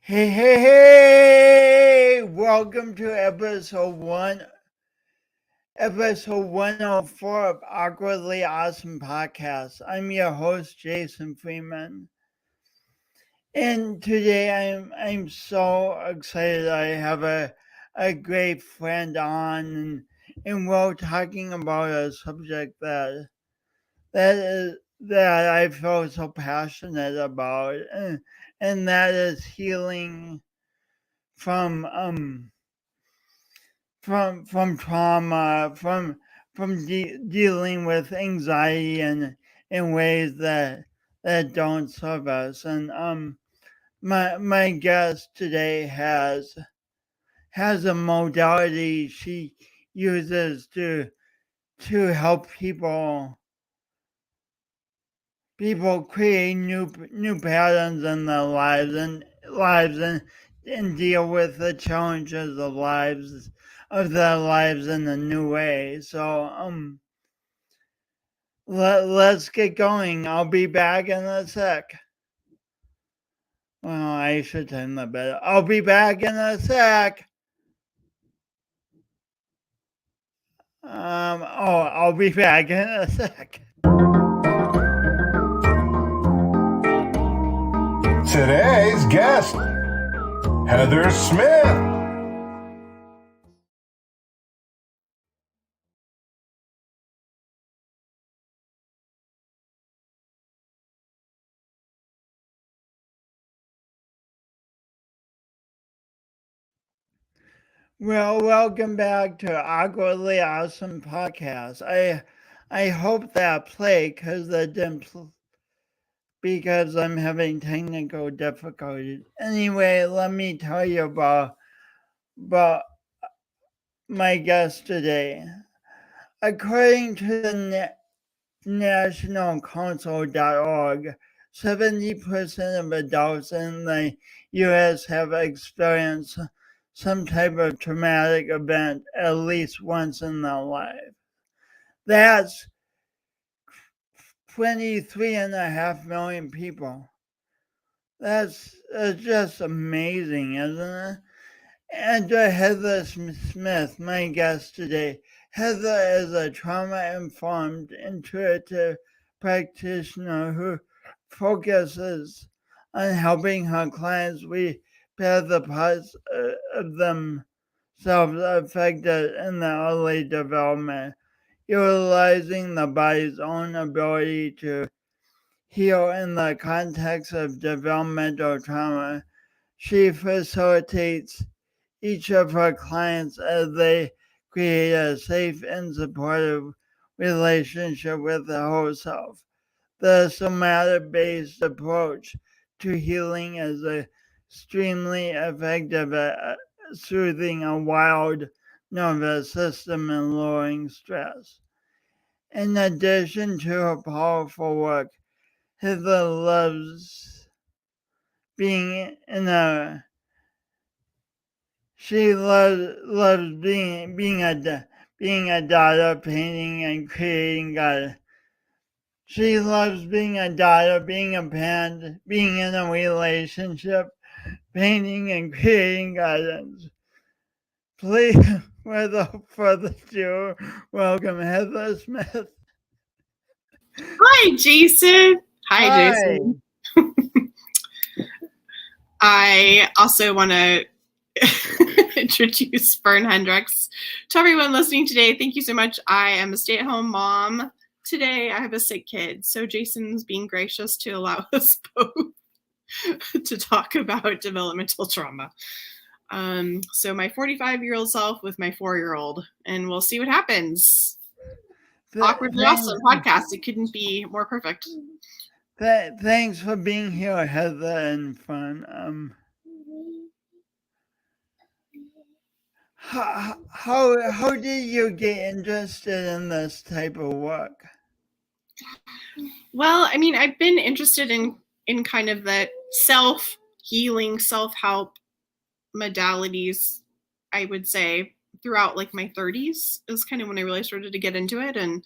Hey! Welcome to episode 104 of Awkwardly Awesome Podcast. I'm your host, Jason Freeman. And today I'm so excited. I have a great friend on, and we're talking about a subject that I feel so passionate about, and that is healing from from trauma, from dealing with anxiety and in ways that don't serve us. And my guest today has a modality she uses to help people create new patterns in their lives and deal with the challenges of their lives in a new way. So let's get going. I'll be back in a sec. Well, I should turn the better. I'll be back in a sec. I'll be back in a sec. Today's guest, Heather Smith. Well, welcome back to Awkwardly Awesome Podcast. I hope that played because I'm having technical difficulties. Anyway, let me tell you about my guest today. According to the nationalcouncil.org, 70% of adults in the U.S. have experienced some type of traumatic event at least once in their life. That's 23.5 million people. That's just amazing, isn't it? And Heather Smith, my guest today. Heather is a trauma-informed, intuitive practitioner who focuses on helping her clients repair the parts of themselves affected in the early development, utilizing the body's own ability to heal in the context of developmental trauma. She facilitates each of her clients as they create a safe and supportive relationship with the whole self. The somatic-based approach to healing is extremely effective at soothing a wild nervous system and lowering stress. In addition to her powerful work, Heather loves being in a She loves being a daughter, painting and creating garden. She loves being a daughter, being a parent, being in a relationship, painting and creating gardens. Please, without further ado, welcome Heather Smith. Hi, Jason. Hi, Hi. Jason. I also want to introduce Fern Hendricks to everyone listening today. Thank you so much. I am a stay-at-home mom. Today, I have a sick kid, so Jason's being gracious to allow us both to talk about developmental trauma. So my 45-year-old self with my 4-year-old, and we'll see what happens. Awkwardly Awesome podcast. It couldn't be more perfect. Thanks for being here, Heather and Fern. How did you get interested in this type of work? Well, I mean, I've been interested in kind of the self-healing, self-help modalities, I would say, throughout like my 30s is kind of when I really started to get into it. And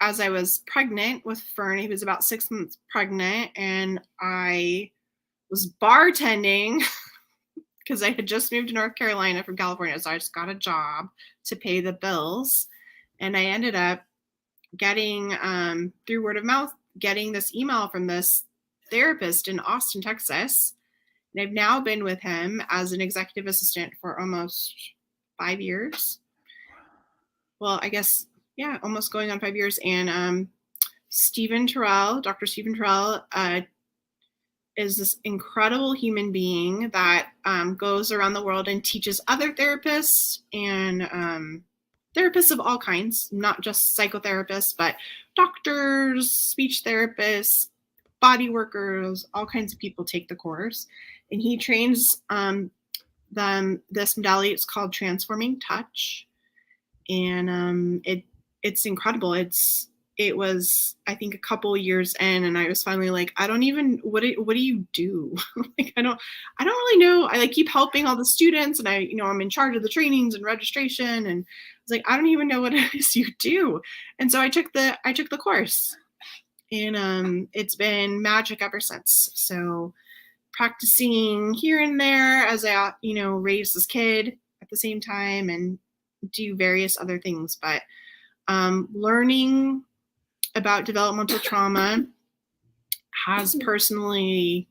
as I was pregnant with Fern, he was about 6 months pregnant, and I was bartending because I had just moved to North Carolina from California. So I just got a job to pay the bills. And I ended up getting, through word of mouth, getting this email from this therapist in Austin, Texas. And I've now been with him as an executive assistant for almost 5 years. Well, I guess, yeah, almost going on 5 years. And Dr. Stephen Terrell, is this incredible human being that goes around the world and teaches other therapists and therapists of all kinds, not just psychotherapists, but doctors, speech therapists, body workers, all kinds of people take the course. And he trains them this modality. It's called Transforming Touch. And it's incredible. It was, I think, a couple years in, and I was finally like, I don't even, what do you do? Like, I don't really know. I keep helping all the students, and I'm in charge of the trainings and registration. And I was like, I don't even know what it is you do. And so I took the course, and it's been magic ever since. So practicing here and there as I, raise this kid at the same time and do various other things, but learning about developmental trauma has personally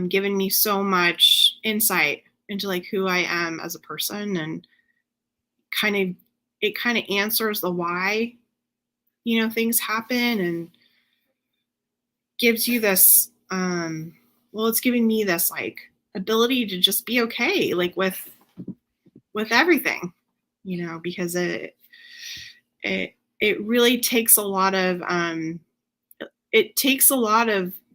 given me so much insight into who I am as a person, and it kind of answers the why, things happen, and gives you this, it's giving me this ability to just be okay, with everything, because it really takes a lot of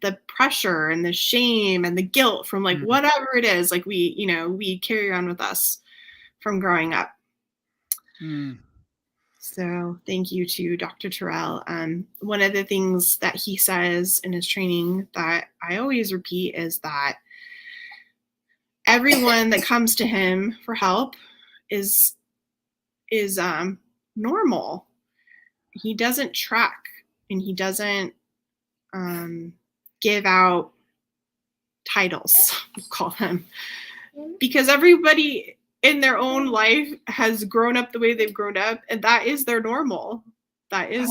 the pressure and the shame and the guilt from whatever it is we carry around with us from growing up. So thank you to Dr. Terrell. One of the things that he says in his training that I always repeat is that everyone that comes to him for help is normal. He doesn't track, and he doesn't give out titles, we'll call them, because everybody in their own life has grown up the way they've grown up, and that is their normal. That is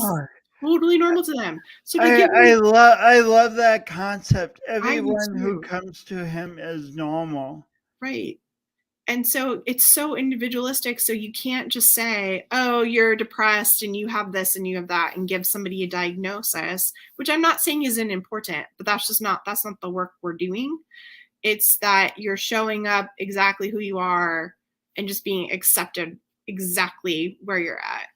totally normal to them. So I love that concept. Everyone who comes to him is normal. Right. And so it's so individualistic. So you can't just say, oh, you're depressed and you have this and you have that, and give somebody a diagnosis, which I'm not saying isn't important, but that's not the work we're doing. It's that you're showing up exactly who you are and just being accepted exactly where you're at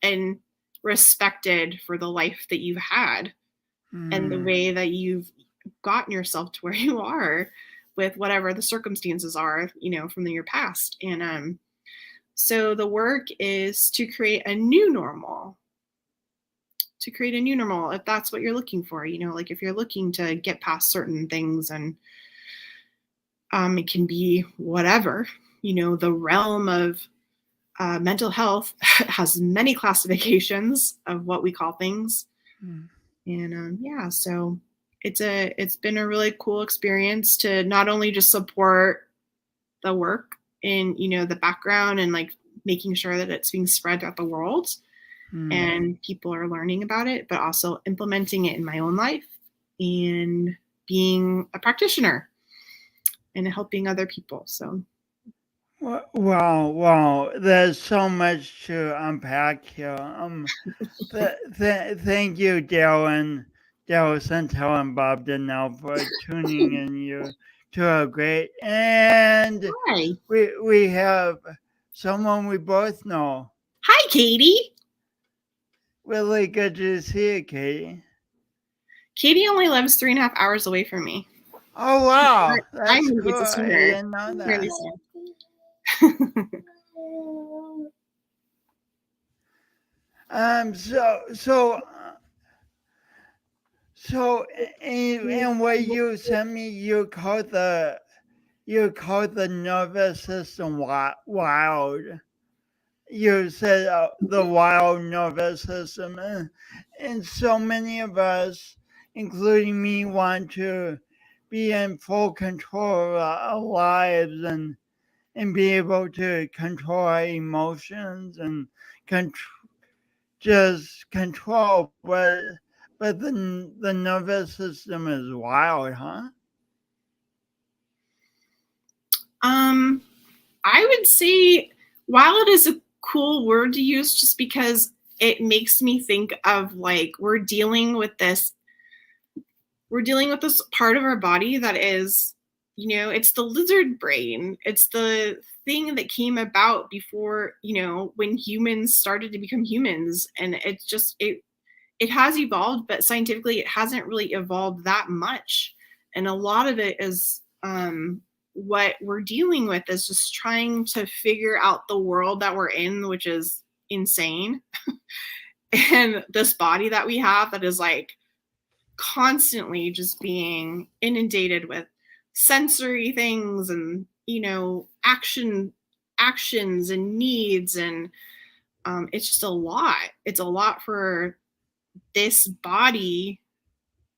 and respected for the life that you've had and the way that you've gotten yourself to where you are, with whatever the circumstances are, from your past. And so the work is to create a new normal. If that's what you're looking for, if you're looking to get past certain things, and it can be whatever, the realm of mental health has many classifications of what we call things. And so it's been a really cool experience to not only just support the work in, the background and making sure that it's being spread throughout the world and people are learning about it, but also implementing it in my own life and being a practitioner and helping other people. So. Wow. There's so much to unpack here. Thank you, Daryl Santel and Bob Donnell, for tuning in. You two are great. And hi. We have someone we both know. Hi, Katie. Really good to see you, Katie. Katie only lives 3.5 hours away from me. Oh, wow. That's cool. I didn't know that. So in what you sent me, you called the nervous system wild. You said the wild nervous system, and so many of us, including me, want to be in full control of our lives and be able to control our emotions and just control, but the nervous system is wild, huh? I would say while it is a cool word to use, just because it makes me think of like we're dealing with this part of our body that is, it's the lizard brain. It's the thing that came about before, when humans started to become humans, and it's just it has evolved, but scientifically it hasn't really evolved that much. And a lot of it is what we're dealing with is just trying to figure out the world that we're in, which is insane. And this body that we have that is like constantly just being inundated with sensory things and, actions and needs. And it's just a lot. It's a lot for this body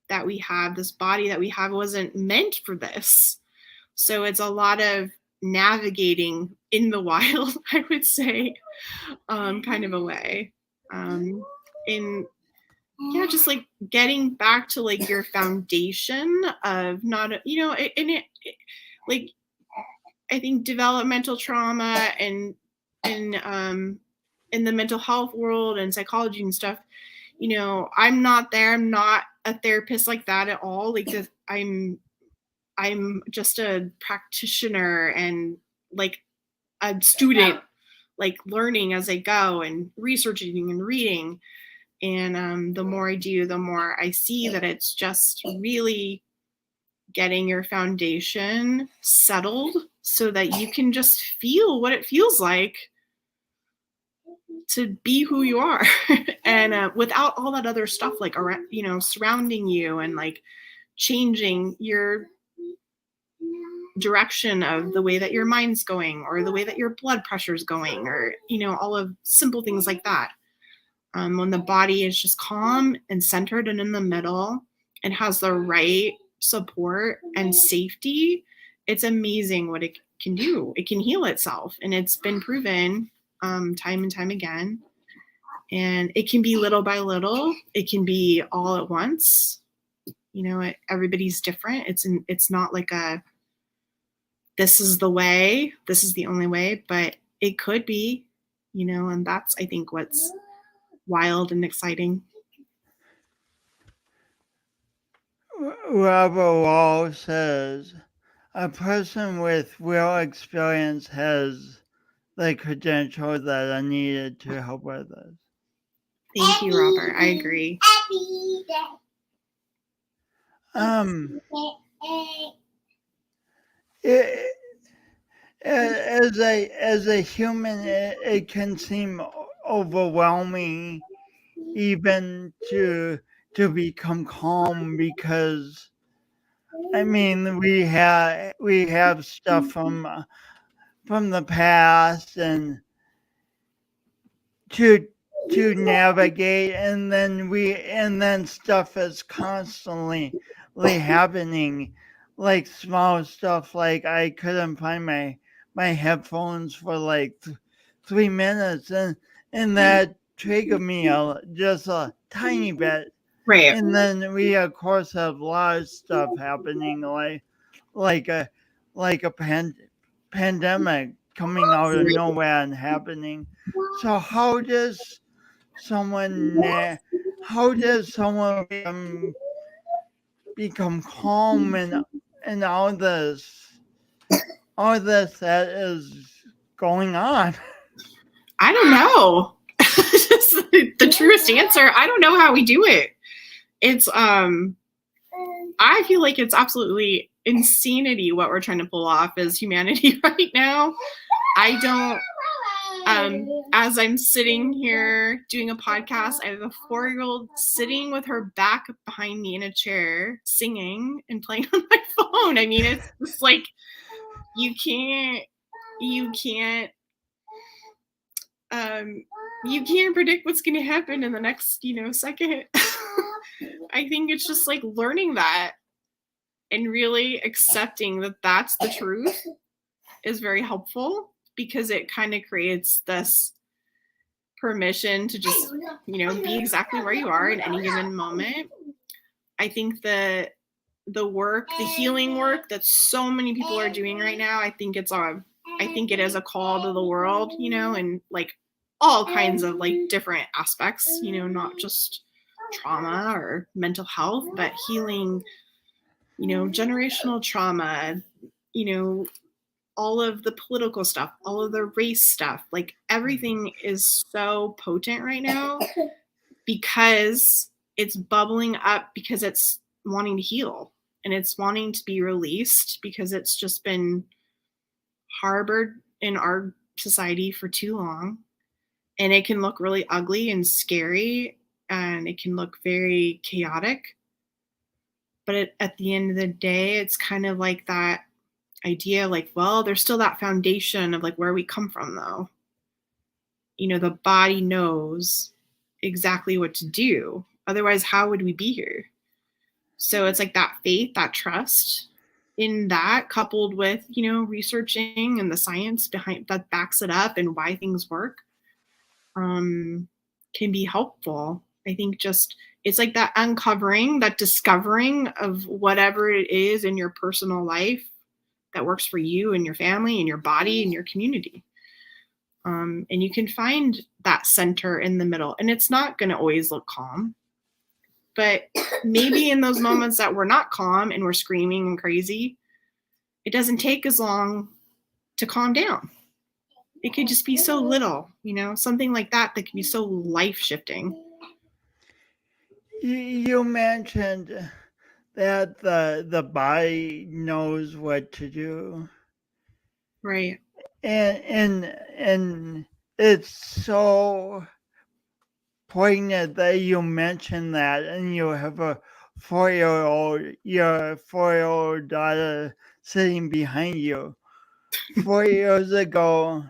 that we have. This body that we have wasn't meant for this. So it's a lot of navigating in the wild, I would say, kind of a way. Just like getting back to like your foundation of not, like, I think developmental trauma and in the mental health world and psychology and stuff, I'm not there. I'm not a therapist like that at all. Like I'm just a practitioner and like a student, like learning as I go and researching and reading. And the more I do, the more I see that it's just really getting your foundation settled so that you can just feel what it feels like to be who you are. And without all that other stuff like around, surrounding you and like changing your direction of the way that your mind's going or the way that your blood pressure is going, or all of simple things like that. When the body is just calm and centered and in the middle and has the right support and safety, it's amazing what it can do. It can heal itself, and it's been proven time and time again. And it can be little by little. It can be all at once. Everybody's different. It's not like this is the way, this is the only way, but it could be, and that's, I think, what's wild and exciting. Robert Wall says, a person with real experience has the credentials that are needed to help others. Thank you, Robert. I agree. As a human, it can seem overwhelming even to become calm, because I mean we have stuff from the past and to navigate, and then stuff is constantly happening, like small stuff, like I couldn't find my headphones for like 3 minutes, and that triggered me just a tiny bit. Right. And then we of course have a lot of stuff happening, like a pandemic coming out of nowhere and happening. So how does someone become calm and all this that is going on? I don't know. The truest answer. I don't know how we do it. It's I feel like it's absolutely insanity what we're trying to pull off as humanity right now. I don't as I'm sitting here doing a podcast, I have a 4-year-old sitting with her back behind me in a chair, singing and playing on my phone. I mean, it's just like you can't predict what's going to happen in the next, second. I think it's just like learning that and really accepting that that's the truth is very helpful, because it kind of creates this permission to just, be exactly where you are in any given moment. I think the work, the healing work that so many people are doing right now, I think it is a call to the world, and like all kinds of like different aspects, not just trauma or mental health, but healing, generational trauma, all of the political stuff, all of the race stuff, like everything is so potent right now because it's bubbling up, because it's wanting to heal and it's wanting to be released, because it's just been harbored in our society for too long. And it can look really ugly and scary, and it can look very chaotic. But at the end of the day, it's kind of like that idea, like, well, there's still that foundation of like where we come from, though. The body knows exactly what to do. Otherwise, how would we be here? So it's like that faith, that trust in that, coupled with, researching and the science behind that backs it up and why things work, can be helpful. I think just it's like that uncovering, that discovering of whatever it is in your personal life that works for you and your family and your body and your community. And you can find that center in the middle, and it's not going to always look calm, but maybe in those moments that we're not calm and we're screaming and crazy, it doesn't take as long to calm down. It could just be so little, something like that can be so life-shifting. You mentioned that the body knows what to do. Right. And it's so poignant that you mentioned that, and you have your 4-year-old daughter sitting behind you. 4 years ago,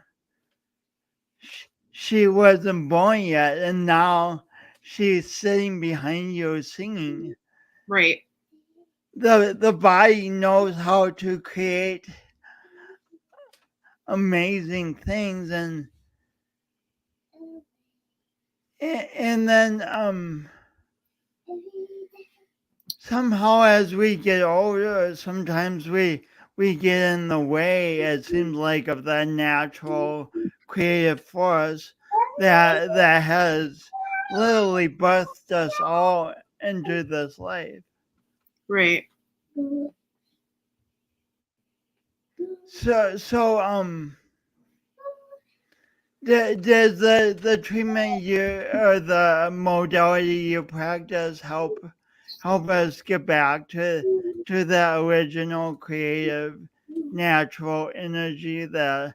she wasn't born yet, and now she's sitting behind you singing. Right. The body knows how to create amazing things, and then somehow as we get older, sometimes we get in the way, it seems like, of that natural creative force that has literally birthed us all into this life. Right. So does the treatment or the modality you practice help us get back to the original creative natural energy that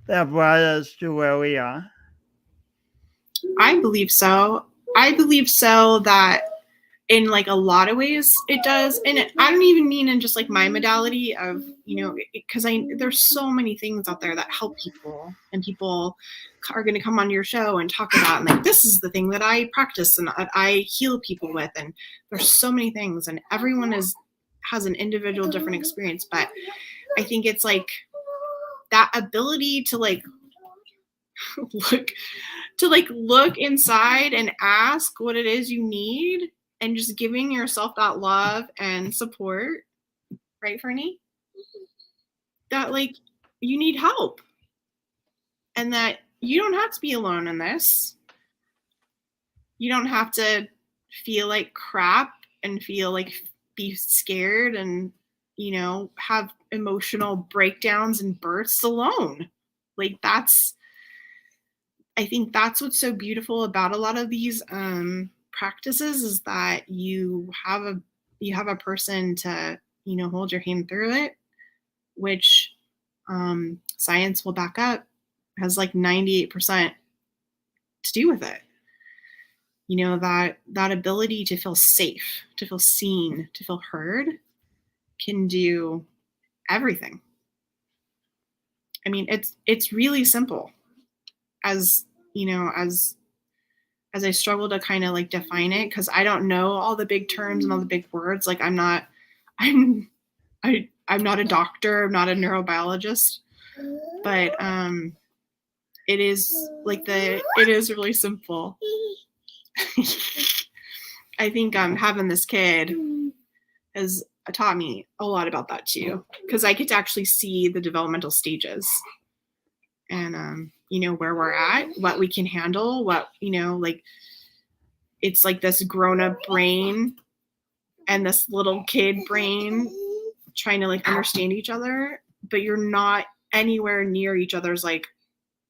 brought us to where we are? I believe so. I believe so that in like a lot of ways it does. And I don't even mean in just like my modality of, because there's so many things out there that help people, and people are going to come on your show and talk about, and like, this is the thing that I practice and I heal people with. And there's so many things, and everyone has an individual different experience. But I think it's like that ability to like look inside and ask what it is you need, and just giving yourself that love and support, right, Fernie? That like you need help, and that you don't have to be alone in this. You don't have to feel like crap and feel like be scared and, have emotional breakdowns and bursts alone. Like I think that's what's so beautiful about a lot of these practices, is that you have a person to, hold your hand through it, which science will back up has like 98% to do with it. That ability to feel safe, to feel seen, to feel heard can do everything. I mean, it's really simple, as as I struggle to kind of like define it, because I don't know all the big terms and all the big words. Like I'm not a doctor, I'm not a neurobiologist, but it is like it is really simple. I think having this kid has taught me a lot about that too, because I get to actually see the developmental stages and where we're at, what we can handle, what like it's like this grown-up brain and this little kid brain trying to like understand each other, but you're not anywhere near each other's like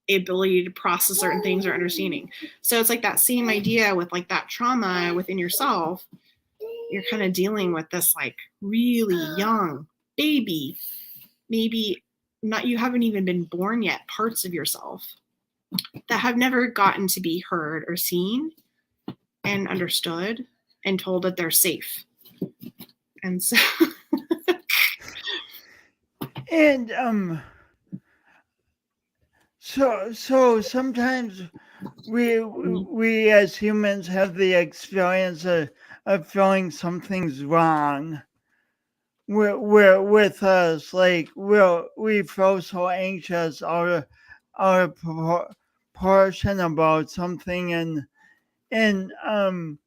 ability to process certain things or understanding. So it's like that same idea with like that trauma within yourself. You're kind of dealing with this like really young baby, maybe not, you haven't even been born yet, parts of yourself that have never gotten to be heard or seen and understood and told that they're safe. And so and so sometimes we as humans have the experience of feeling something's wrong with us, like we feel so anxious out of proportion about something, and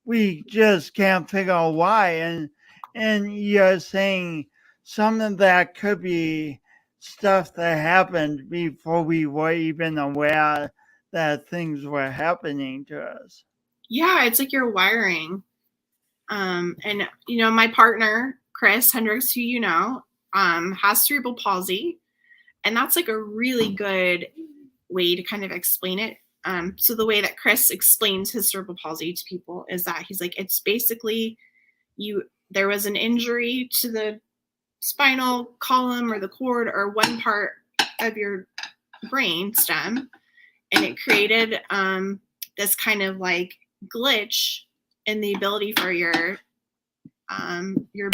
we just can't figure out why, and you're saying some of that could be stuff that happened before we were even aware that things were happening to us. Yeah, it's like your wiring. And my partner Chris Hendricks, who has cerebral palsy, and that's like a really good way to kind of explain it. So the way that Chris explains his cerebral palsy to people is that he's like, it's basically there was an injury to the spinal column or the cord or one part of your brain stem, and it created this kind of like glitch in the ability for your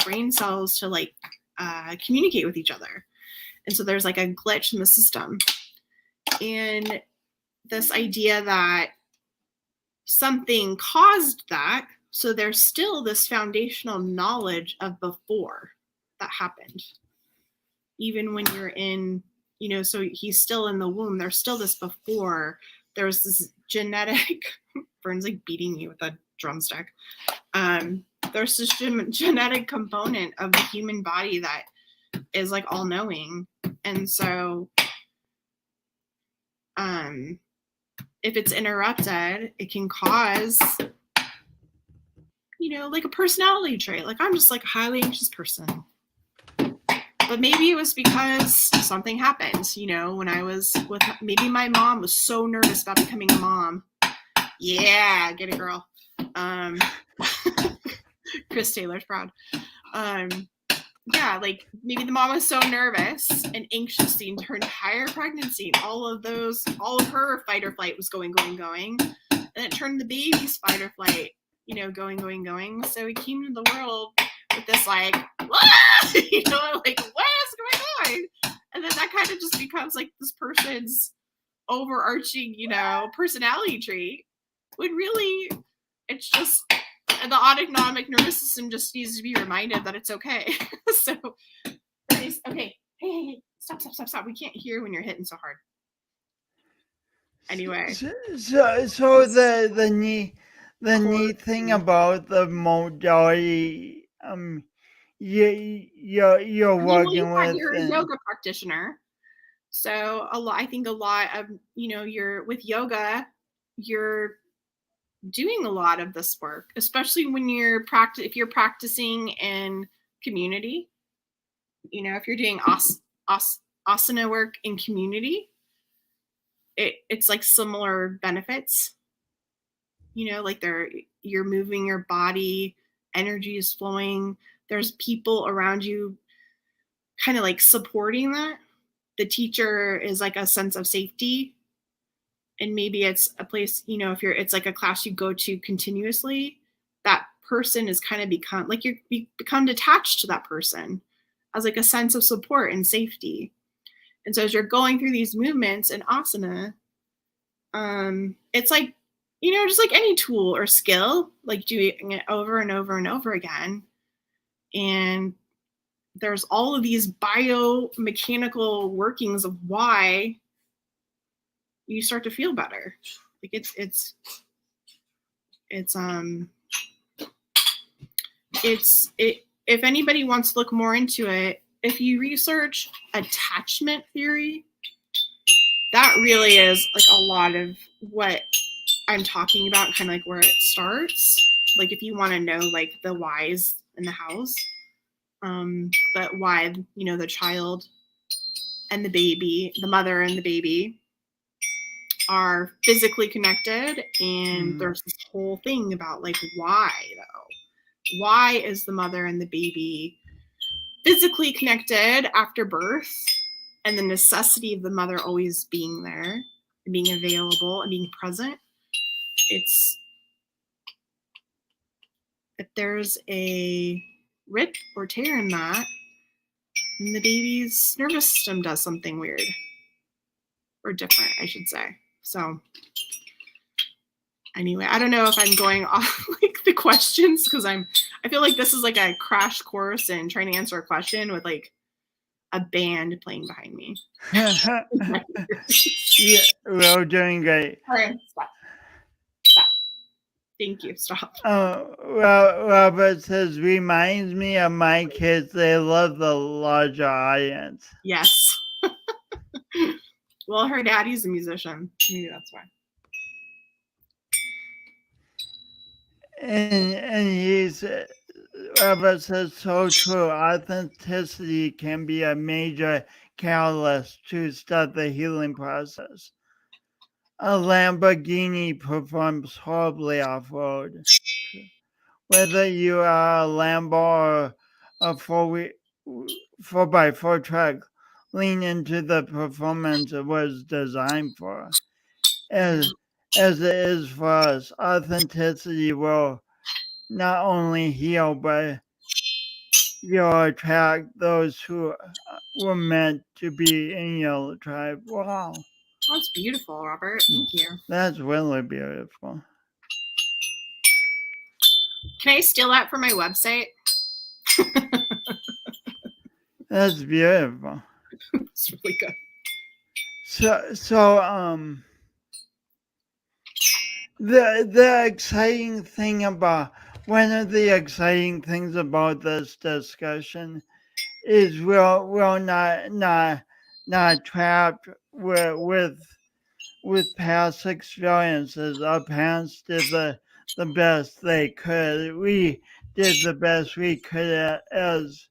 brain cells to like communicate with each other. And so there's like a glitch in the system. And this idea that something caused that, so there's still this foundational knowledge of before that happened. Even when you're in, so he's still in the womb, there's still this before. There's this genetic, Vern's like beating me with a drumstick. There's this genetic component of the human body that is like all knowing. And so if it's interrupted, it can cause, like a personality trait. Like I'm just like a highly anxious person. But maybe it was because something happened, when I was maybe my mom was so nervous about becoming a mom. Yeah, get it, girl. Chris Taylor's proud. Yeah, like maybe the mom was so nervous and anxious the entire pregnancy. All of her fight or flight was going. And it turned the baby's fight or flight, going. So he came into the world with this like, like what is going on? And then that kind of just becomes like this person's overarching, personality trait. When really it's just the autonomic nervous system just needs to be reminded that it's okay. So, okay, hey, stop. We can't hear when you're hitting so hard. Anyway. So the neat thing about the modality you're working with. You're a yoga practitioner. So I think a lot of, you're with yoga, you're doing a lot of this work, especially when if you're practicing in community, if you're doing asana work in community, it's like similar benefits, like you're moving your body, energy is flowing, there's people around you kind of like supporting that. The teacher is like a sense of safety. And maybe it's a place, it's like a class you go to continuously, that person is kind of become like you become detached to that person as like a sense of support and safety. And so as you're going through these movements in asana, it's like just like any tool or skill, like doing it over and over and over again. And there's all of these biomechanical workings of why you start to feel better. Like if anybody wants to look more into it, if you research attachment theory, that really is like a lot of what I'm talking about, kind of like where it starts. Like if you want to know like the whys in the house, but why, the child and the baby, the mother and the baby are physically connected. And there's this whole thing about like, why though? Why is the mother and the baby physically connected after birth? And the necessity of the mother always being there and being available and being present. It's if there's a rip or tear in that, and the baby's nervous system does something weird or different, I should say. So anyway, I don't know if I'm going off like the questions because I feel like this is like a crash course in trying to answer a question with like a band playing behind me. Yeah, we're doing great. All right, stop. Thank you. Stop. Well, Robert says, reminds me of my kids. They love the larger audience. Yes. Well, her daddy's a musician. Maybe that's why. And Robert says, so true. Authenticity can be a major catalyst to start the healing process. A Lamborghini performs horribly off-road. Whether you are a Lambo or a 4x4 truck, lean into the performance it was designed for. As it is for us, authenticity will not only heal, but you'll attract those who were meant to be in your tribe. Wow. That's beautiful, Robert. Thank you. That's really beautiful. Can I steal that for my website? That's beautiful. It's really good. So the exciting thing about one of the exciting things about this discussion is we're not trapped with past experiences. Our parents did the best they could. We did the best we could as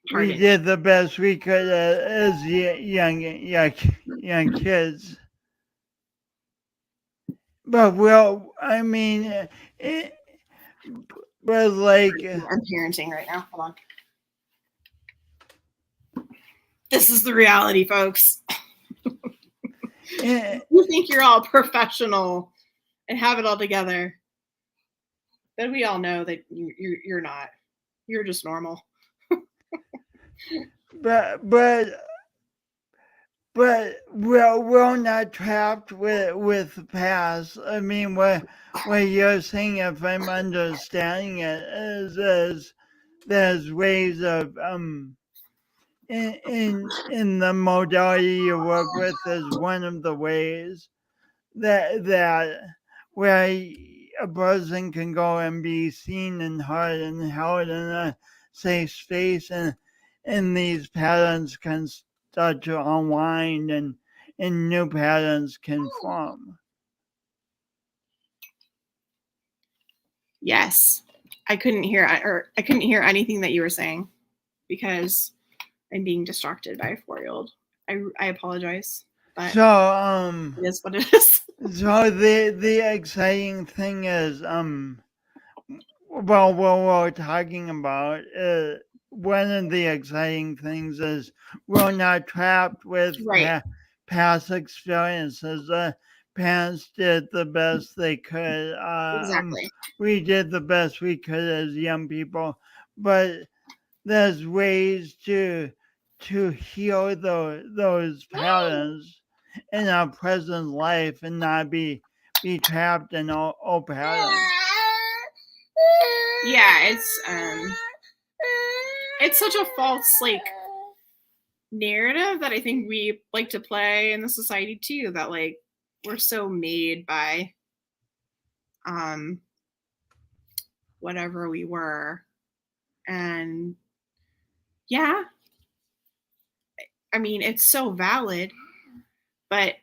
did the best we could as young kids. But but like I'm parenting right now. Hold on. This is the reality, folks. You think you're all professional and have it all together, but we all know that you're not. You're just normal. but we're not trapped with the past. I mean, what you're saying, if I'm understanding it, is there's ways of in the modality you work with is one of the ways that where a person can go and be seen and heard and held in a safe space, and these patterns can start to unwind and new patterns can form. Yes, I couldn't hear anything that you were saying because I'm being distracted by a 4-year-old. I apologize, but so it is what it is. So the exciting thing is what we're talking about, one of the exciting things is we're not trapped with past experiences. Parents did the best they could. Exactly. We did the best we could as young people, but there's ways to heal those patterns. in our present life and not be trapped in old patterns. Yeah, it's such a false like narrative that I think we like to play in the society too, that like we're so made by whatever we were. And yeah, I mean, it's so valid, but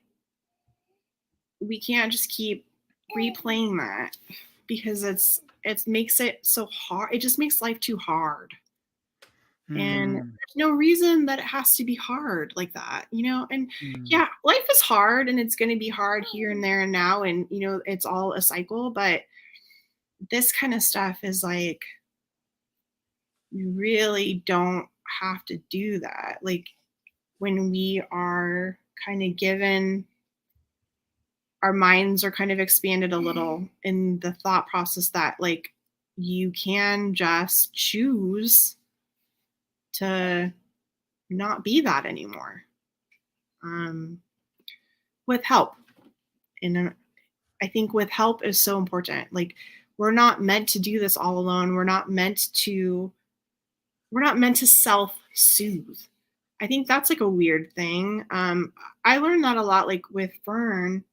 we can't just keep replaying that because it makes it so hard. It just makes life too hard. And there's no reason that it has to be hard like that, you know? And yeah, life is hard and it's going to be hard here and there and now. And, you know, it's all a cycle, but this kind of stuff is like, you really don't have to do that. Like when we are kind of given, our minds are kind of expanded a little in the thought process that like you can just choose to not be that anymore with help. And I think with help is so important. Like we're not meant to do this all alone. We're not meant to self-soothe. I think that's like a weird thing. I learned that a lot like with Fern,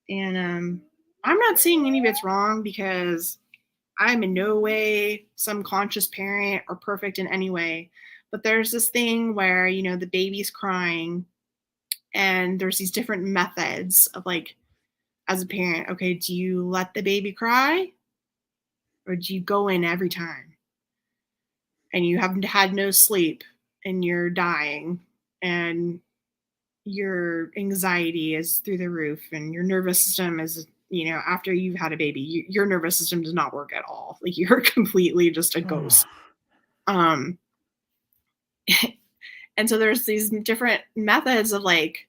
and I'm not saying any of it's wrong because I'm in no way some conscious parent or perfect in any way. But there's this thing where, you know, the baby's crying and there's these different methods of like, as a parent, okay, do you let the baby cry or do you go in every time? And you haven't had no sleep and you're dying and your anxiety is through the roof and your nervous system is, you know, after you've had a baby, your nervous system does not work at all. Like you're completely just a ghost. And so there's these different methods of like,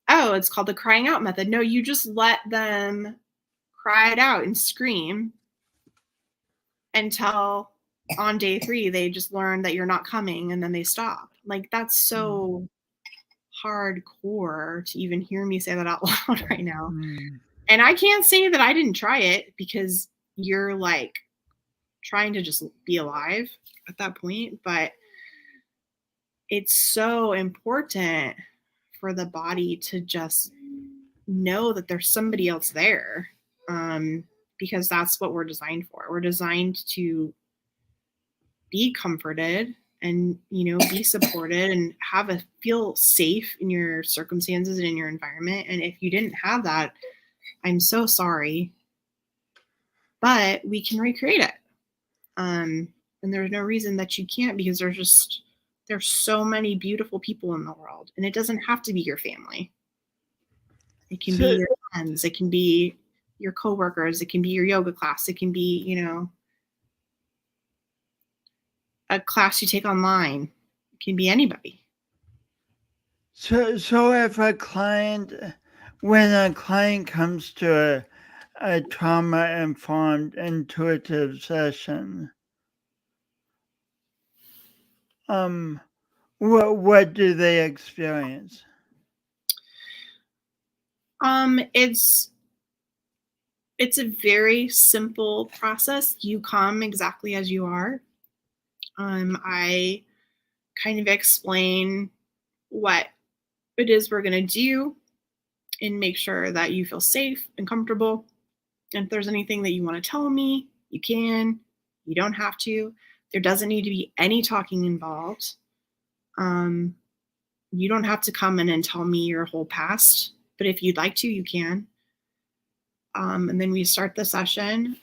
oh, it's called the crying out method. No, you just let them cry it out and scream until on day 3 they just learn that you're not coming and then they stop. Like that's so hardcore to even hear me say that out loud right now. And I can't say that I didn't try it because you're like trying to just be alive at that point. But it's so important for the body to just know that there's somebody else there, because that's what we're designed for. We're designed to be comforted and, you know, be supported and feel safe in your circumstances and in your environment. And if you didn't have that, I'm so sorry, but we can recreate it. And there's no reason that you can't, because there's so many beautiful people in the world, and it doesn't have to be your family. It can be your friends. It can be your coworkers. It can be your yoga class. It can be, you know, a class you take online. It can be anybody. So if when a client comes to a trauma-informed intuitive session, what do they experience? It's a very simple process. You come exactly as you are. I kind of explain what it is we're going to do and make sure that you feel safe and comfortable. And if there's anything that you want to tell me, you can. You don't have to. There doesn't need to be any talking involved. You don't have to come in and tell me your whole past, but if you'd like to, you can. And then we start the session.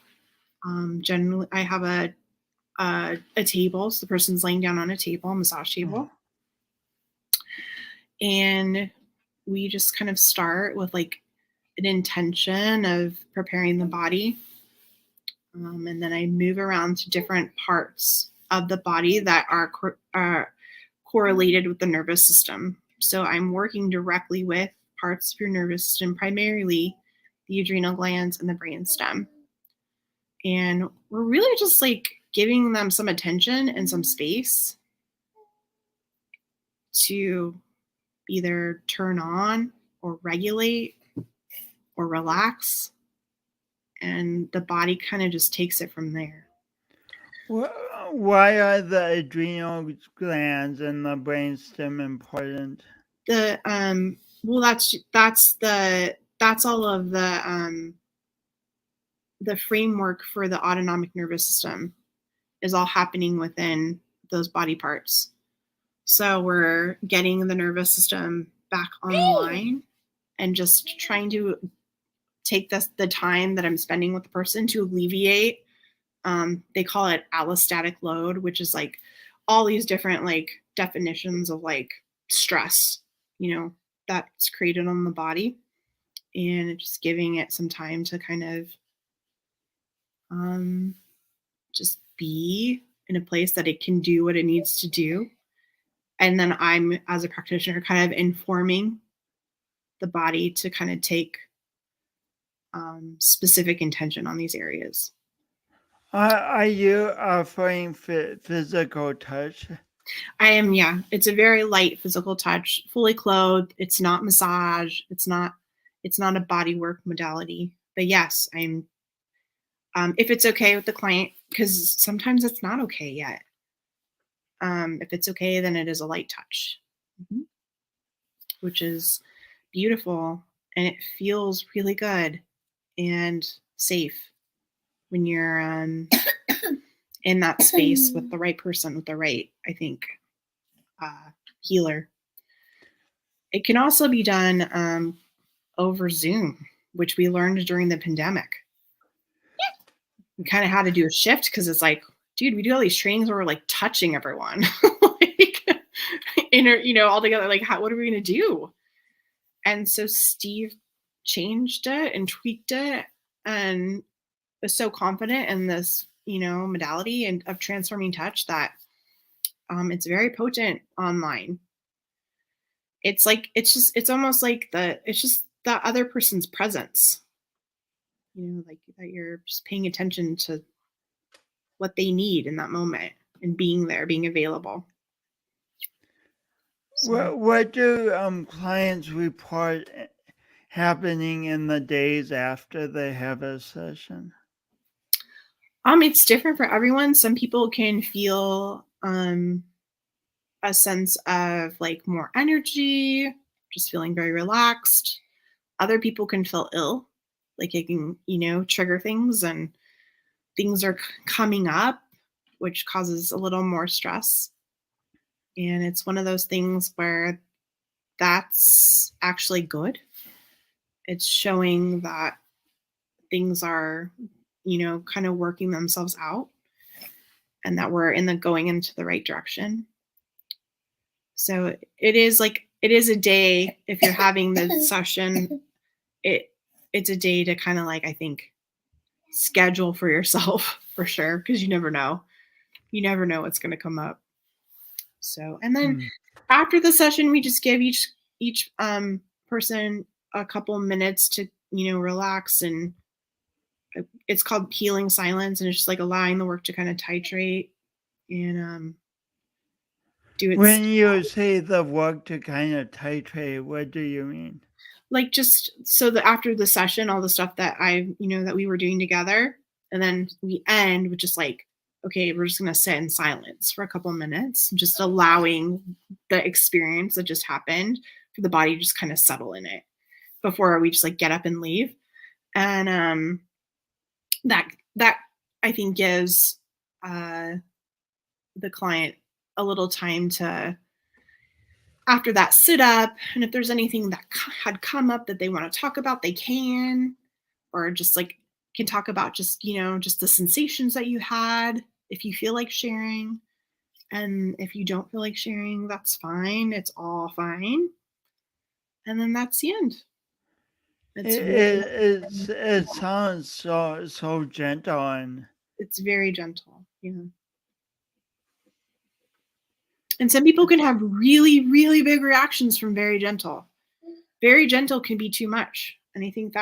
Generally, I have a table, so the person's laying down on a table, a massage table. And we just kind of start with like an intention of preparing the body. And then I move around to different parts of the body that are correlated with the nervous system. So I'm working directly with parts of your nervous system, primarily the adrenal glands and the brainstem. And we're really just like giving them some attention and some space to either turn on or regulate or relax, and the body kind of just takes it from there. Why are the adrenal glands and the brainstem important? The well, that's all of the framework for the autonomic nervous system is all happening within those body parts. So we're getting the nervous system back online and just trying to take the time that I'm spending with the person to alleviate. They call it allostatic load, which is like all these different like definitions of like stress, that's created on the body, and just giving it some time to kind of just be in a place that it can do what it needs to do. And then I'm, as a practitioner, kind of informing the body to kind of take specific intention on these areas. Are you offering physical touch? I am, yeah. It's a very light physical touch, fully clothed. It's not massage. It's not a body work modality. But yes, I'm. If it's okay with the client, because sometimes it's not okay yet. If it's okay, then it is a light touch, which is beautiful, and it feels really good and safe when you're in that space with the right person, with the right, I think, healer. It can also be done over Zoom, which we learned during the pandemic. We kind of had to do a shift because it's like, dude, we do all these trainings where we're like touching everyone, like, all together. Like, what are we gonna do? And so Steve changed it and tweaked it, and was so confident in this, modality and of transforming touch that it's very potent online. It's like it's almost like it's just the other person's presence. Like that you're just paying attention to what they need in that moment and being there, being available. So. What do clients report happening in the days after they have a session? It's different for everyone. Some people can feel a sense of like more energy, just feeling very relaxed. Other people can feel ill, like it can, trigger things, and things are coming up, which causes a little more stress. And it's one of those things where that's actually good. It's showing that things are, kind of working themselves out, and that we're going into the right direction. So it is a day, if you're having the session, it's a day to kind of like, I think, schedule for yourself for sure, because you never know what's going to come up. So, and then after the session, we just give each person a couple minutes to relax, and it's called healing silence, and it's just like allowing the work to kind of titrate and do it. When you say the work to kind of titrate, what do you mean? Like, just so that after the session, all the stuff that that we were doing together, and then we end with just like, okay, we're just going to sit in silence for a couple of minutes, just allowing the experience that just happened for the body to just kind of settle in it before we just like get up and leave. And that I think gives the client a little time to, after that, sit up, and if there's anything that had come up that they want to talk about, they can, or just like can talk about just just the sensations that you had, if you feel like sharing. And if you don't feel like sharing, that's fine. It's all fine. And then that's the end. It sounds so gentle, and it's very gentle. And some people can have really, really big reactions from very gentle. Very gentle can be too much. And I think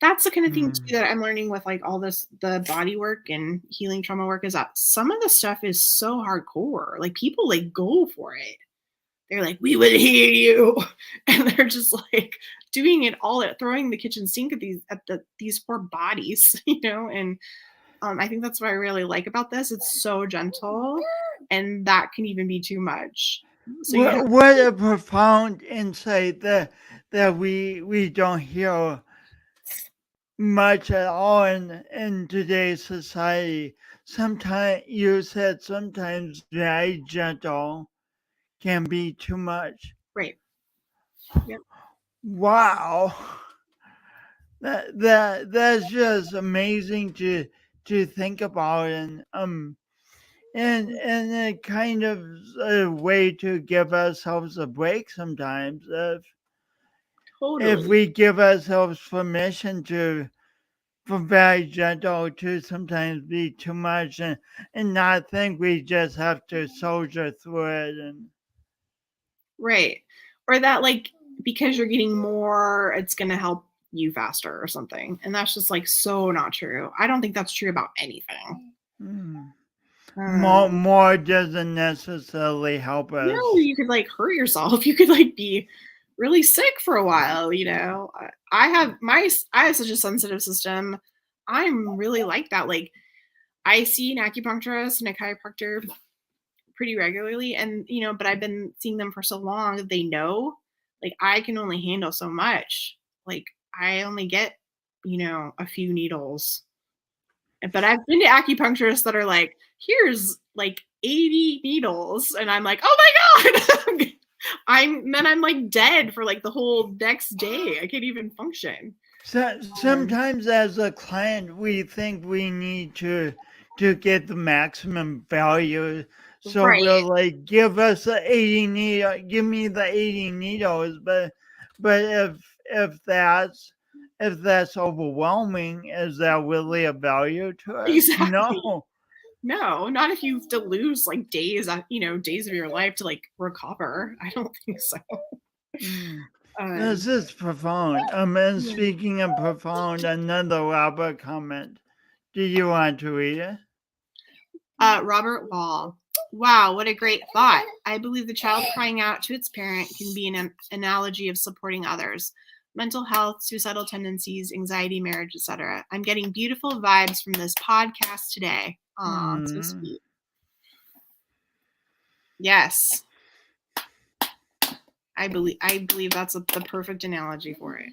that's the kind of thing too that I'm learning with like all this, the body work and healing trauma work, is that some of the stuff is so hardcore. Like people like go for it. they're like, we would hear you. And they're just like doing it all at throwing the kitchen sink at these poor bodies, and I think that's what I really like about this. It's so gentle, and that can even be too much. So you have What a profound insight that we don't hear much at all in today's society. Sometimes you said sometimes very gentle can be too much. right. Yep. Wow. That's just amazing to think about, and a kind of a way to give ourselves a break sometimes if Totally. we give ourselves permission to from very gentle to sometimes be too much, and not think we just have to soldier through it. And Right. Or that like because you're getting more, it's gonna help you faster or something. And that's just like so not true. I don't think that's true about anything. mm, more Um, more doesn't necessarily help no, us. you could like hurt yourself. You could like be really sick for a while, I have such a sensitive system. I'm really like that. Like I see an acupuncturist and a chiropractor pretty regularly, and but I've been seeing them for so long that they know like I can only handle so much. Like I only get a few needles, but I've been to acupuncturists that are like, here's like 80 needles, and I'm like, oh my god. I'm like dead for like the whole next day. I can't even function. So sometimes as a client, we think we need to get the maximum value. So we're Right. like, give me the 80 needles. But if that's overwhelming, is that really a value to us? Exactly. No. No, not if you have to lose like days, days of your life to like recover. I don't think so. Mm. Um, This is profound. And yeah. speaking of profound, another Robert comment. Do you want to read it? Robert Wall. Wow, what a great thought. I believe the child crying out to its parent can be an analogy of supporting others. Mental health, suicidal tendencies, anxiety, marriage, etc. I'm getting beautiful vibes from this podcast today. Aw, so Mm. sweet. Yes. I believe that's the perfect analogy for it.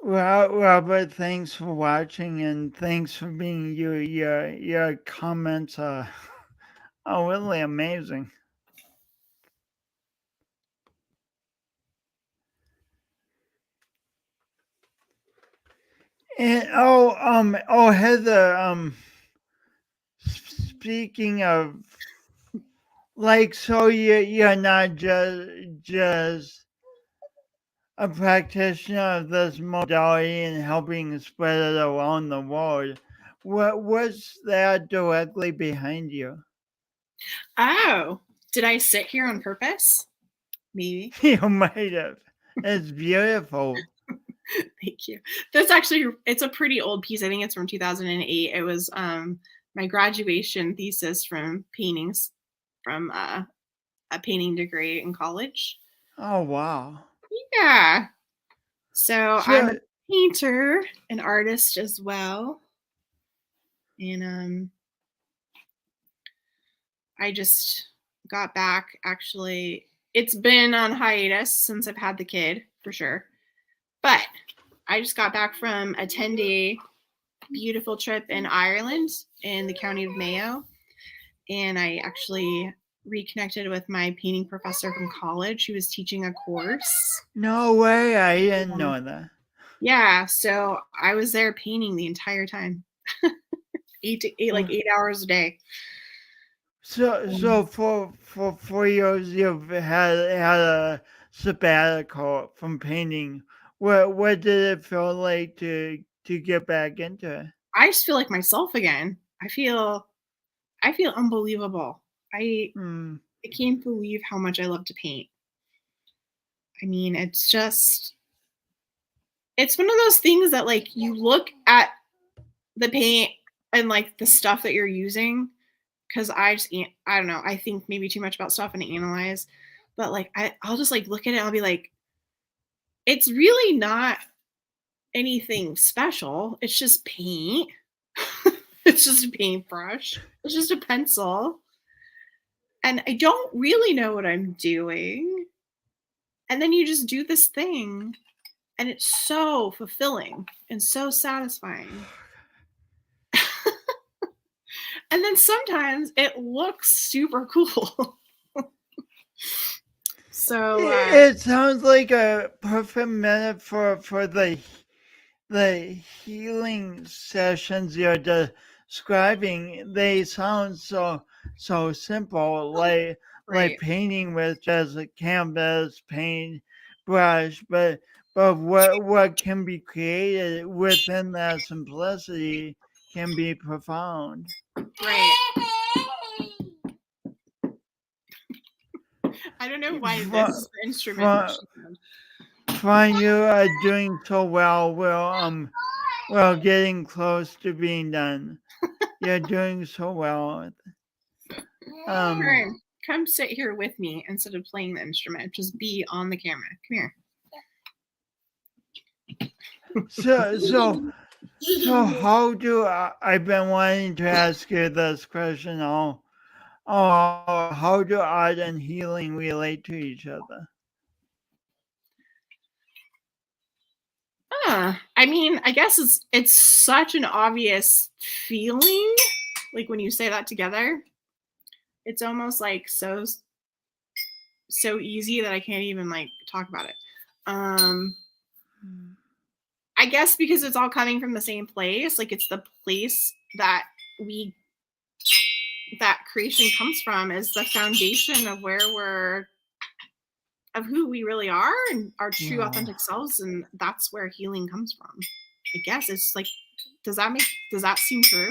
Well, Robert, thanks for watching and thanks for being your comments are really amazing. And Heather, speaking of like, so you're not just a practitioner of this modality and helping spread it around the world. What was that directly behind you? Oh, did I sit here on purpose? Maybe. You might have. It's beautiful. Thank you. That's actually it's a pretty old piece. I think it's from 2008. It was my graduation thesis from paintings from a painting degree in college. Oh wow. Yeah. So I'm a So painter, an artist as well. And I just got back actually. It's been on hiatus since I've had the kid, for sure. But I just got back from a 10-day beautiful trip in Ireland in the county of Mayo. And I actually reconnected with my painting professor from college who was teaching a course. no way, I didn't know that. Yeah, so I was there painting the entire time. Like 8 hours a day. So for 4 years you've had a sabbatical from painting. What did it feel like to get back into it? I just feel like myself again. I feel unbelievable. I Hmm. I can't believe how much I love to paint. I mean, it's one of those things that like you look at the paint and like the stuff that you're using because I don't know, I think maybe too much about stuff and analyze, but like I'll just like look at it, I'll be like, it's really not anything special. It's just paint. It's just a paintbrush. It's just a pencil. And I don't really know what I'm doing. And then you just do this thing, and it's so fulfilling and so satisfying. And then sometimes it looks super cool. So it sounds like a perfect metaphor for the healing sessions you're describing. They sound so simple, like right. painting with just a canvas, paint, brush, but what can be created within that simplicity can be profound. Right. I don't know why this is the instrument. Fine, you are doing so well. Well, getting close to being done. You're doing so well. Right. Come sit here with me instead of playing the instrument. Just be on the camera. Come here. So how do I've been wanting to ask you this question all. How do art and healing relate to each other? I mean, I guess it's such an obvious feeling. Like when you say that together, it's almost like so easy that I can't even like talk about it. I guess because it's all coming from the same place. Like it's the place that creation comes from, is the foundation of of who we really are and our true authentic selves, and that's where healing comes from. I guess it's like, does that seem true?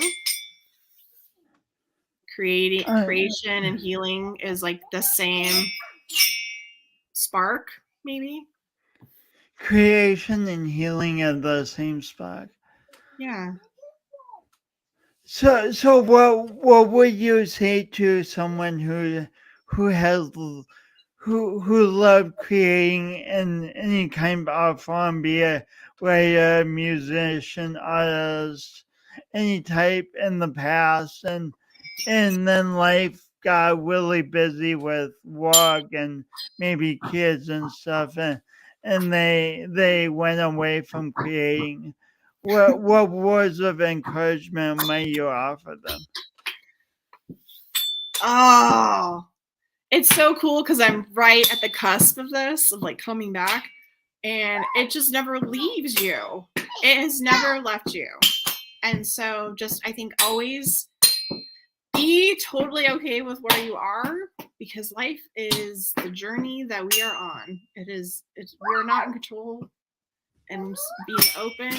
Creation and healing is like the same spark, maybe. Creation and healing are the same spark. Yeah. So what would you say to someone who loved creating in any kind of art form, be a writer, musician, artist, any type in the past, and then life got really busy with work and maybe kids and stuff, and they went away from creating. What words of encouragement might you offer them? Oh, it's so cool because I'm right at the cusp of this, of like coming back, and it just never leaves you. It has never left you. And so just, I think, always be totally okay with where you are, because life is the journey that we are on. We're not in control, and being open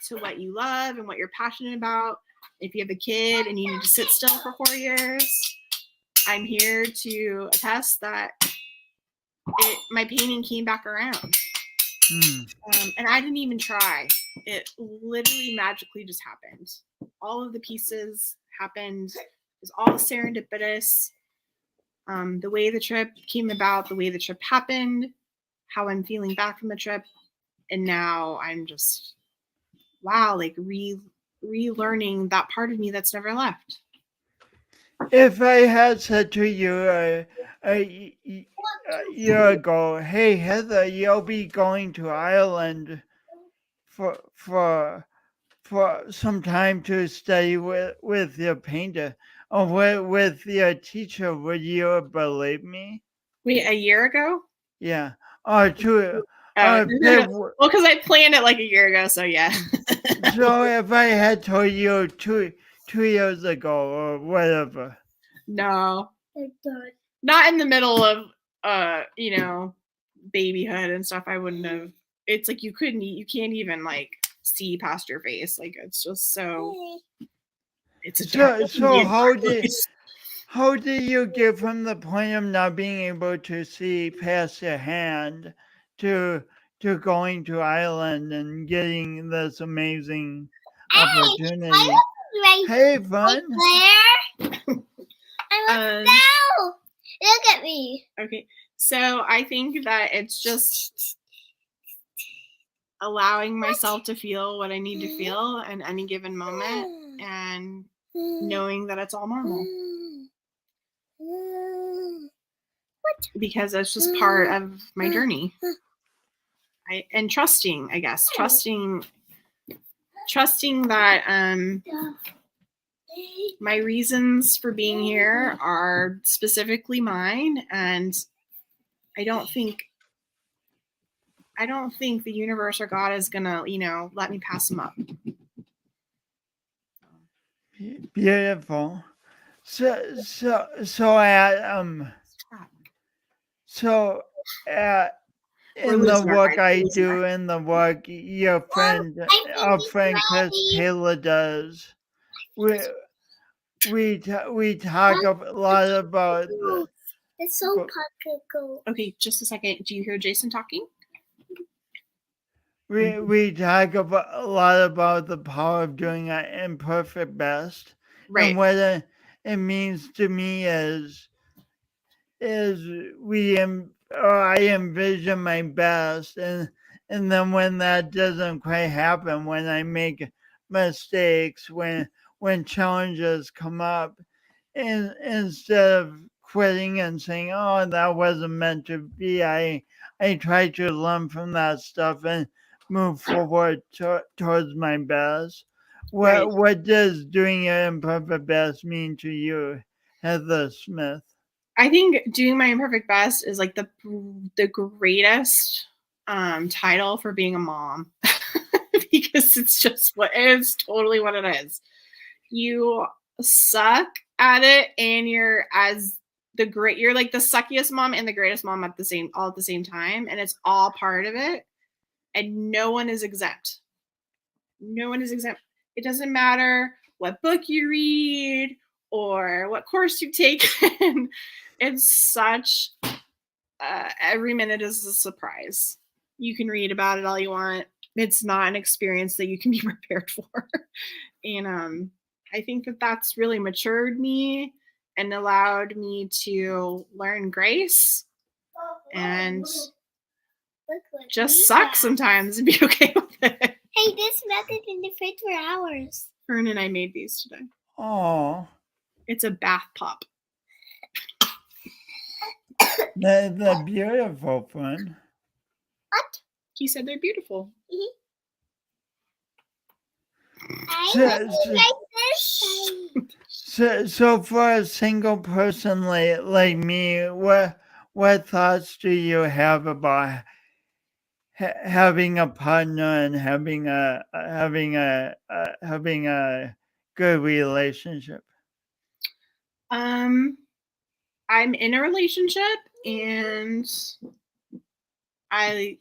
to what you love and what you're passionate about. If you have a kid and you need to sit still for 4 years, I'm here to attest that my painting came back around. And I didn't even try. It literally magically just happened. All of the pieces happened. It was all serendipitous. The way the trip came about, the way the trip happened, how I'm feeling back from the trip. And now I'm just, wow, like relearning that part of me that's never left. If I had said to you a year ago, hey Heather, you'll be going to Ireland for some time to study with your painter or with your teacher, would you believe me? Wait, a year ago? Yeah. Or two. Well, because I planned it like a year ago, so yeah. So if I had told you 2 years ago or whatever. No. Not in the middle of babyhood and stuff, I wouldn't have. It's like you can't even like see past your face. Like it's just so it's a so how did you get from the point of not being able to see past your hand to going to Ireland and getting this amazing opportunity? Hey, fun. No! Look at me. Okay. So I think that it's just allowing myself to feel what I need to feel in any given moment and knowing that it's all normal. Because it's just part of my journey. And trusting, I guess. Trusting that my reasons for being here are specifically mine, and I don't think the universe or God is gonna, let me pass them up. Beautiful. So in the work I do, in the work your friend, our friend Chris Taylor does, we talk a lot about. It's so practical. Okay, just a second. Do you hear Jason talking? We talk about a lot about the power of doing our imperfect best, right? And what it means to me is I envision my best, and then when that doesn't quite happen, when I make mistakes, when challenges come up, and instead of quitting and saying, "Oh, that wasn't meant to be," I try to learn from that stuff and move forward towards my best. What does doing your imperfect best mean to you, Heather Smith? I think doing my imperfect best is like the greatest title for being a mom because it's totally what it is. You suck at it, and you're like the suckiest mom and the greatest mom all at the same time, and it's all part of it, and no one is exempt. It doesn't matter what book you read or what course you take. It's such every minute is a surprise. You can read about it all you want. It's not an experience that you can be prepared for. And I think that that's really matured me and allowed me to learn grace and just suck sometimes and be okay with it. Hey, this melted in the fridge for hours. Fern and I made these today. Oh, it's a bath pop. They're beautiful, Fern. What? He said they're beautiful. So for a single person like me, what thoughts do you have about having a partner and having a good relationship? I'm in a relationship, and I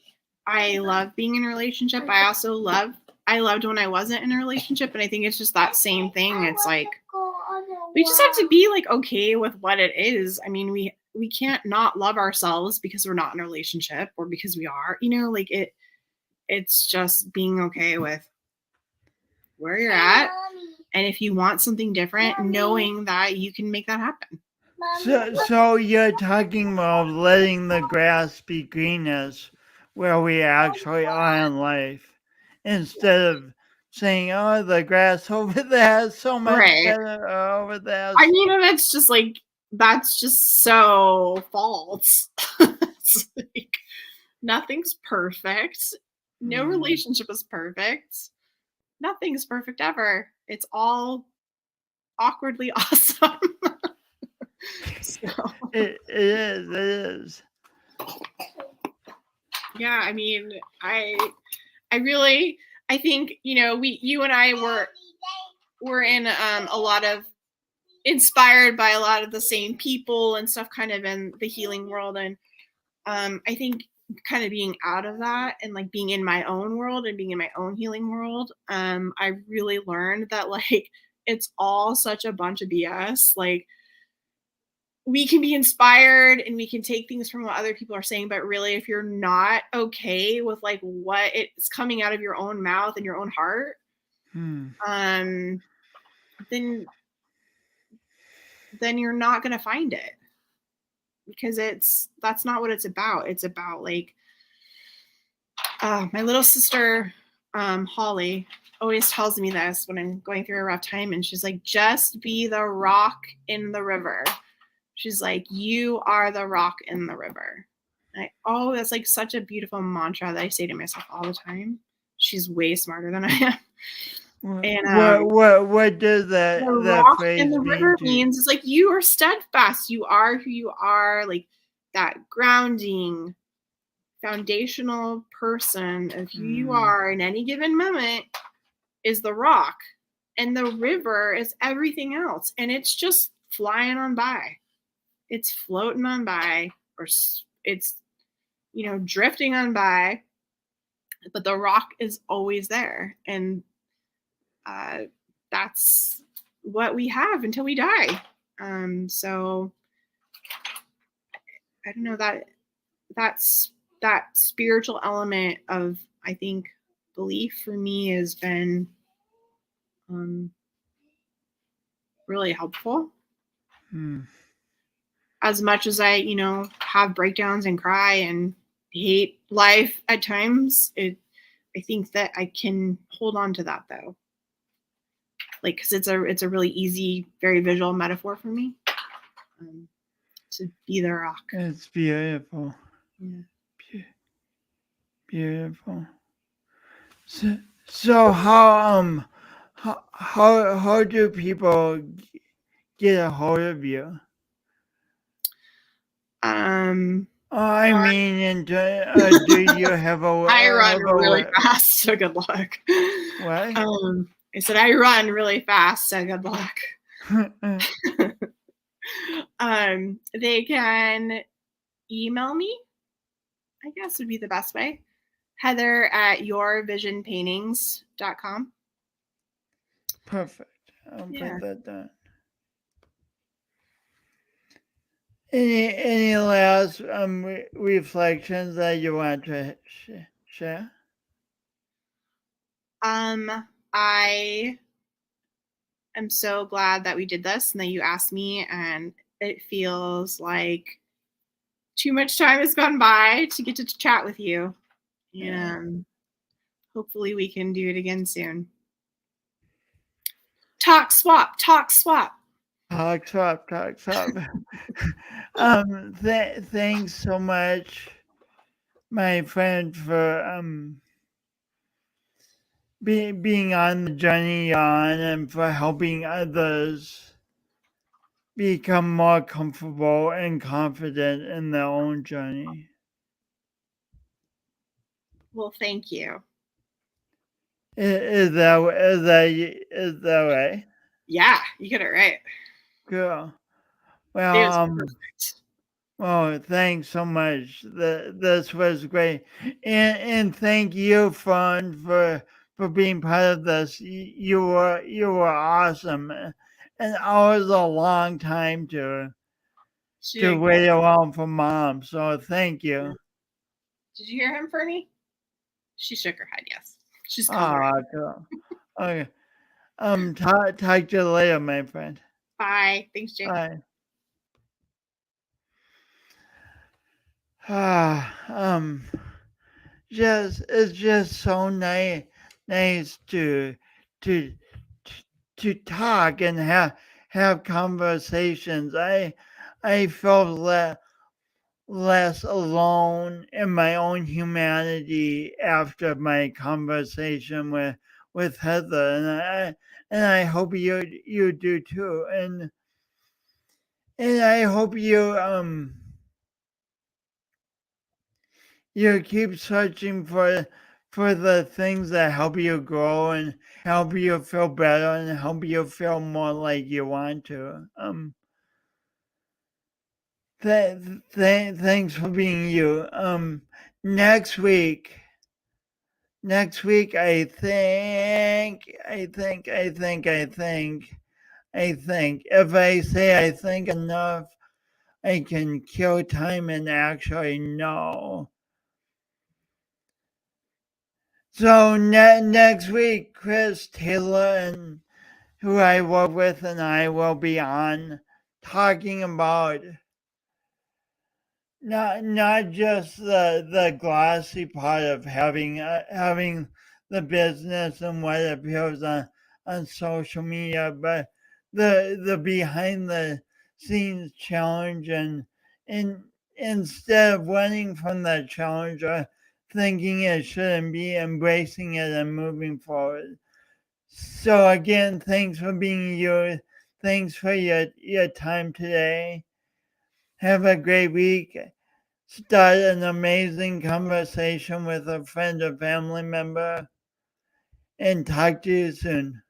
love being in a relationship. I loved when I wasn't in a relationship, and I think it's just that same thing. It's like we just have to be like okay with what it is. I mean, we can't not love ourselves because we're not in a relationship or because we are, like it's just being okay with where you're at. And if you want something different, knowing that you can make that happen. So you're talking about letting the grass be greenest where we actually are in life, instead of saying, "Oh, the grass over there is so much better over there." I mean, and it's just like that's just so false. It's like nothing's perfect. No relationship is perfect. Nothing's perfect ever. It's all awkwardly awesome. So. It is. Yeah, I mean, I think, you and I were in a lot of inspired by a lot of the same people and stuff kind of in the healing world. And I think kind of being out of that and like being in my own world and being in my own healing world, I really learned that like it's all such a bunch of BS. Like we can be inspired and we can take things from what other people are saying, but really if you're not okay with like what it's coming out of your own mouth and your own heart, then then you're not going to find it, because that's not what it's about. It's about like, my little sister, Holly, always tells me this when I'm going through a rough time, and she's like, just be the rock in the river. She's like, you are the rock in the river. That's like such a beautiful mantra that I say to myself all the time. She's way smarter than I am. And what does that rock phrase in the mean river to means it's like you are steadfast. You are who you are, like that grounding, foundational person of who you are in any given moment is the rock, and the river is everything else, and it's just flying on by. It's floating on by, or it's drifting on by, but the rock is always there, and that's what we have until we die. So I don't know, that's that spiritual element of, I think, belief for me has been really helpful. As much as I, have breakdowns and cry and hate life at times, I think that I can hold on to that, though. Like, because it's a really easy, very visual metaphor for me, to be the rock. It's beautiful. Yeah. Beautiful. So how do people get a hold of you? I mean, do you have a? I run really fast, so good luck. What? I said I run really fast, so good luck. They can email me, I guess would be the best way. Heather@yourvisionpaintings.com. Perfect. I'll put that down. Any last reflections that you want to share? I am so glad that we did this and that you asked me, and it feels like too much time has gone by to get to chat with you. And hopefully we can do it again soon. Talk swap. Talk swap. Thanks so much, my friend, for being on the journey you're on, and for helping others become more comfortable and confident in their own journey. Well, thank you. Is that right? Yeah, you got it right. Cool. Well, it was perfect. Well, thanks so much. This was great, and thank you, Fawn, for being part of this. You were awesome, and always a long time to wait around for Mom. So thank you. Did you hear him, Fernie? She shook her head. Yes, she's cool. Okay. Talk to you later, my friend. Bye. Thanks, Jake. Bye. It's just so nice to talk and have conversations. I felt less alone in my own humanity after my conversation with Heather, and I hope you do too, and I hope you keep searching for the things that help you grow and help you feel better and help you feel more like you want to. Thanks for being you. Next week, I think, if I say I think enough, I can kill time and actually know. So next week, Chris Taylor, and who I work with, and I will be on talking about not just the glossy part of having the business and what appears on social media, but the behind the scenes challenge, and instead of running from that challenge or thinking it shouldn't be, embracing it and moving forward. So again, thanks for being you. Thanks for your time today. Have a great week. Start an amazing conversation with a friend or family member, and talk to you soon.